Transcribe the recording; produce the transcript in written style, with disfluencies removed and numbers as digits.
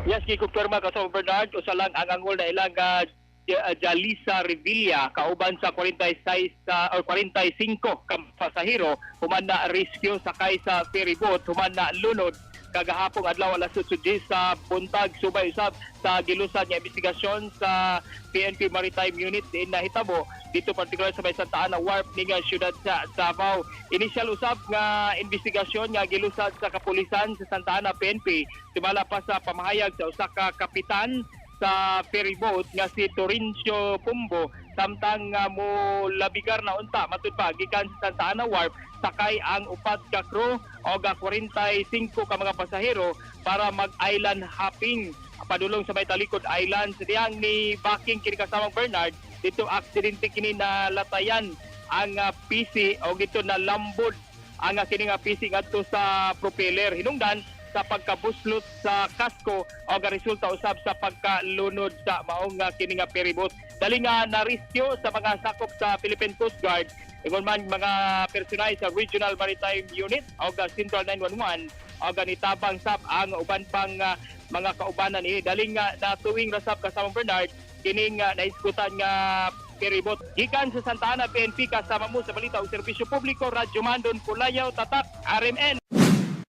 Yes, gikumpirma ka sa Bernard usa lang ang angol na ilang Jalisa Revilla kauban sa 46 or 45 ka pasahero human na rescue sakay sa ferry boat human na lunod kagahapon adlaw alas 8 sa buntag subay usab sa gilusan nga investigasyon sa PNP Maritime Unit din nahitabo dito partikular sa may Santa Ana Wharf ning siyudad sa Davao. Initial usab nga investigasyon nga gilusan sa kapulisan sa Santa Ana PNP sumala pa sa pamahayag sa usa ka kapitan sa ferry boat nga si Torincio Pumbo samtang mo labigar na unta matud pa gikan sa Santa Ana Wharf sakay ang upat ka crew o 45 ka mga pasahero para mag-island hopping padulong sa may Talikod Island sa diyang ni Baking kini kasamang Bernard dito aksidente kini na latayan ang PC o dito na lambod ang kini nga PC ngadto sa propeller hinungdan sa pagkabuslot sa kasko o resulta usab sa pagkalunod sa maong kini nga ferryboat. Dali nga na-rescue sa mga sakop sa Philippine Coast Guard ingon man mga personal sa Regional Maritime Unit o Central 911 o nitabang sab ang uban pang mga kaubanan ini. Dali nga natuwing rasab kasama Bernard kining naiskutan nga ferryboat. Gikan sa Santa Ana PNP kasama mo sa balita o serbisyo publiko Radyo Mandon Pulayaw Tatak RMN.